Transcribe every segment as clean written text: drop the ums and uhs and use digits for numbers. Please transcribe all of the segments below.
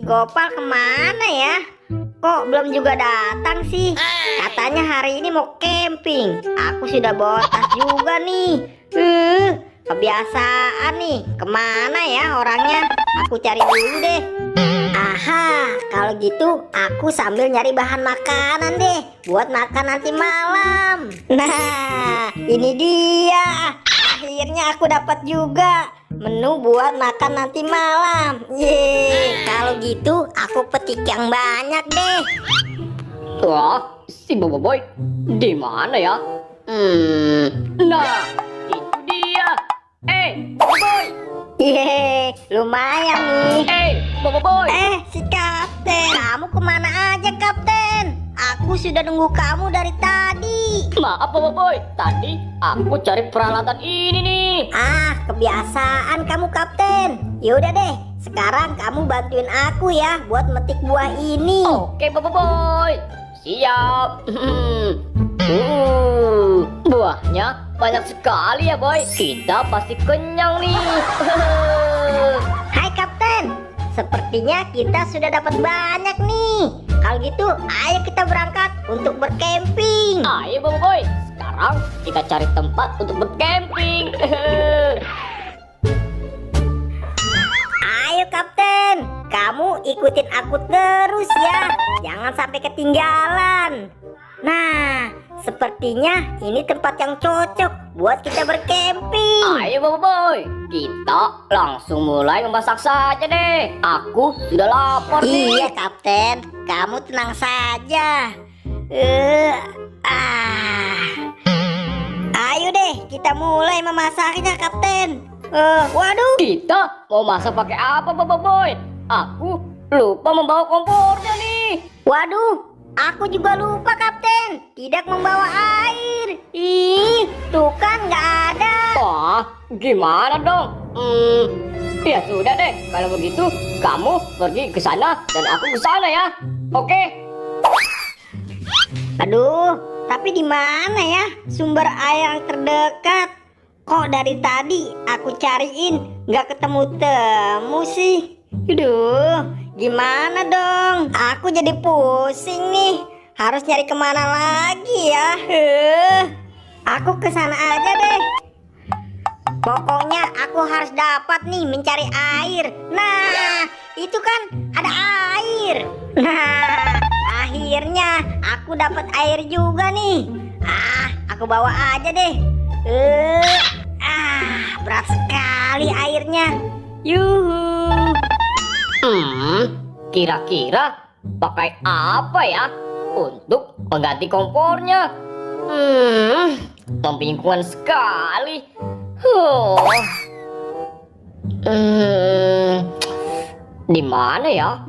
Gopal kemana ya? Kok belum juga datang sih? Katanya hari ini mau camping. Aku sudah bawa tas juga nih. Kebiasaan nih. Kemana ya orangnya? Aku cari dulu deh. Aha, kalau gitu aku sambil nyari bahan makanan deh buat makan nanti malam. Nah, ini dia. Akhirnya aku dapat juga menu buat makan nanti malam. Yeay, kalau gitu aku petik yang banyak deh. Wah, si Bobo Boy di mana ya? Nah, itu dia. Bobo Boy. Yeay, lumayan nih. Bobo Boy. Si Kapten, kamu kemana aja Kapten? Aku sudah nunggu kamu dari tadi. Maaf Bobo Boy, tadi aku cari peralatan ini nih. Kebiasaan kamu Kapten. Yaudah deh, sekarang kamu bantuin aku ya buat metik buah ini. Oke Bobo Boy, siap. Buahnya banyak sekali ya Boy. Kita pasti kenyang nih. Hai Kapten, sepertinya kita sudah dapat banyak nih. Kalau gitu, ayo kita berangkat untuk bercamping. Ayo Bobo Boy, sekarang kita cari tempat untuk bercamping. Ayo Kapten, kamu ikutin aku terus ya. Jangan sampai ketinggalan. Nah, sepertinya ini tempat yang cocok buat kita bercamping. Ayo Bobo Boy, kita langsung mulai memasak saja deh. Aku sudah lapar nih. Iya Kapten, kamu tenang saja. Ayo deh, kita mulai memasaknya Kapten. Waduh. Kita mau masak pakai apa Bobo Boy? Aku lupa membawa kompornya nih. Waduh, aku juga lupa Kapten, tidak membawa air. Ih, tuh kan nggak ada. Wah, gimana dong? Ya sudah deh, kalau begitu kamu pergi ke sana dan aku ke sana ya. Oke? Aduh, tapi di mana ya sumber air yang terdekat? Kok dari tadi aku cariin nggak ketemu-temu sih? Aduh, gimana dong? Aku jadi pusing nih. Harus nyari kemana lagi ya? Aku kesana aja deh. Pokoknya aku harus dapat nih mencari air. Nah, itu kan ada air. Nah, akhirnya aku dapat air juga nih. Aku bawa aja deh. Berat sekali airnya. Yuhu. Kira-kira pakai apa ya untuk mengganti kompornya? Membingungkan sekali. Di mana ya?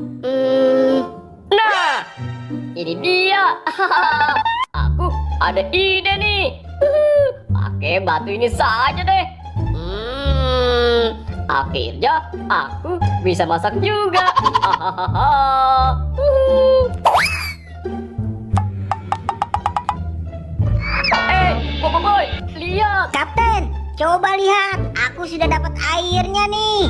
Nah, ini dia. Aku ada ide nih. Pakai batu ini saja deh. Akhirnya aku bisa masak juga. Bobo Boy, lihat. Kapten, coba lihat. Aku sudah dapat airnya nih.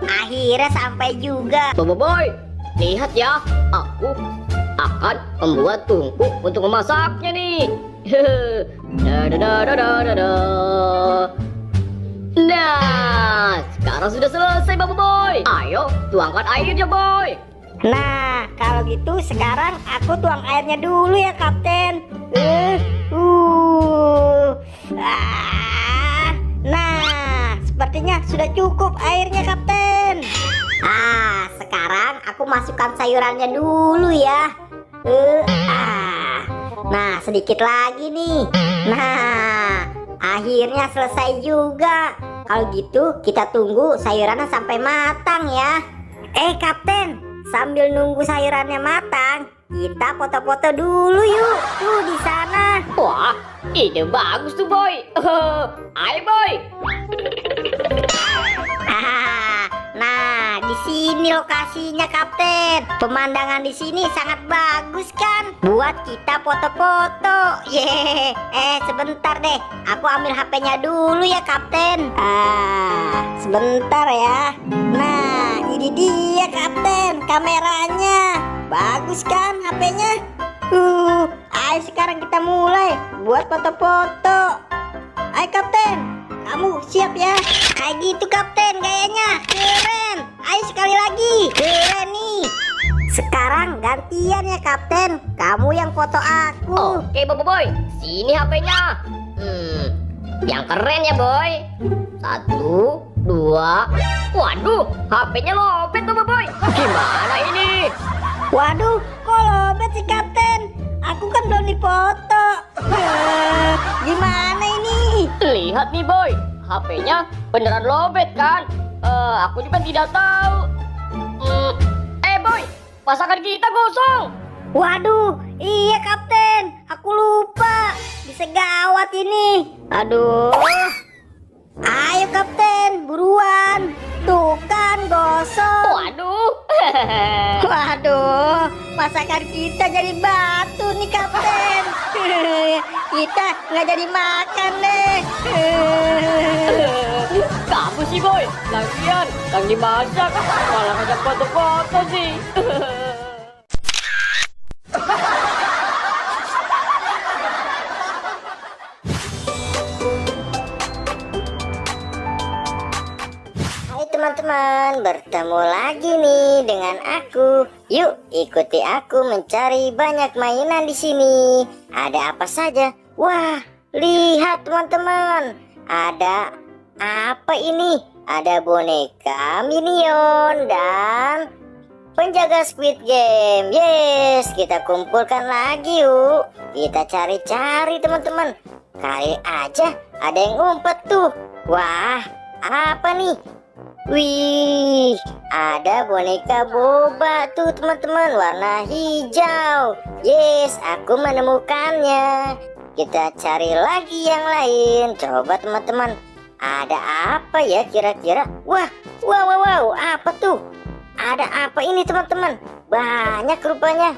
Akhirnya sampai juga. Bobo Boy, lihat ya. Aku akan membuat tungku untuk memasaknya nih. Nah, sekarang sudah selesai Bobo Boy. Ayo tuangkan airnya Boy. Nah, kalau gitu sekarang aku tuang airnya dulu ya Kapten. Nah, sepertinya sudah cukup airnya Kapten. Sekarang aku masukkan sayurannya dulu ya. Nah, sedikit lagi nih. Nah, akhirnya selesai juga. Kalau gitu kita tunggu sayurannya sampai matang ya. Kapten, sambil nunggu sayurannya matang, kita foto-foto dulu yuk. Tuh di sana. Wah, ide bagus tuh Boy. Ayo Boy. Nah, di sini lokasinya Kapten. Pemandangan di sini sangat bagus kan? Buat kita foto-foto. Sebentar deh. Aku ambil HP-nya dulu ya Kapten. Sebentar ya. Nah, ini dia. kameranya. Bagus kan HP-nya? Ayo sekarang kita mulai buat foto-foto. Ayo Kapten, kamu siap ya? Kayak gitu Kapten gayanya. Keren. Ayo sekali lagi. Keren nih. Sekarang gantian ya Kapten. Kamu yang foto aku. Oke Boy, sini HP-nya. Yang keren ya Boy. 1, 2. Waduh, HP-nya lobet tuh Boy. Gimana ini? Waduh, kok lobet sih Kapten? Aku kan belum dipoto. Gimana ini? Lihat nih Boy, HP-nya beneran lobet kan? Aku juga tidak tahu. Boy, pasangan kita gosong. Waduh, iya Kapten. Aku lupa. Bisa gawat ini. Aduh. Ayo Kapten, buruan. Tuh kan gosong. Waduh. Waduh, masakan kita jadi batu nih Kapten. Kita nggak jadi makan deh. Kamu sih Boy, lagian yang dimasak malah ngajak foto-foto sih. Hai teman-teman, bertemu lagi nih dengan aku. Yuk ikuti aku mencari banyak mainan di sini. Ada apa saja? Wah, lihat teman-teman. Ada apa ini? Ada boneka Minion dan penjaga Squid Game. Yes, kita kumpulkan lagi yuk. Kita cari-cari teman-teman. Kali aja ada yang ngumpet tuh. Wah, apa nih? Wih, ada boneka boba tuh teman-teman, warna hijau. Yes, aku menemukannya. Kita cari lagi yang lain. Coba teman-teman, ada apa ya kira-kira? Wah, wow, apa tuh? Ada apa ini teman-teman? Banyak rupanya.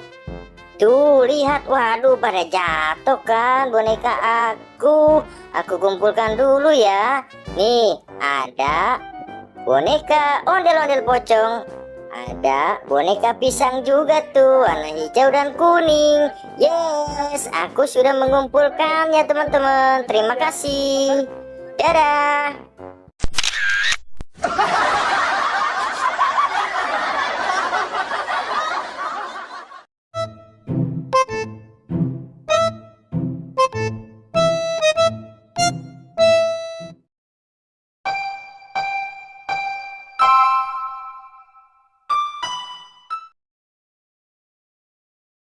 Tuh lihat, waduh pada jatuh kan boneka aku. Aku kumpulkan dulu ya. Nih, ada boneka ondel-ondel pocong. Ada boneka pisang juga tuh, warna hijau dan kuning. Yes, aku sudah mengumpulkannya teman-teman. Terima kasih. Dadah.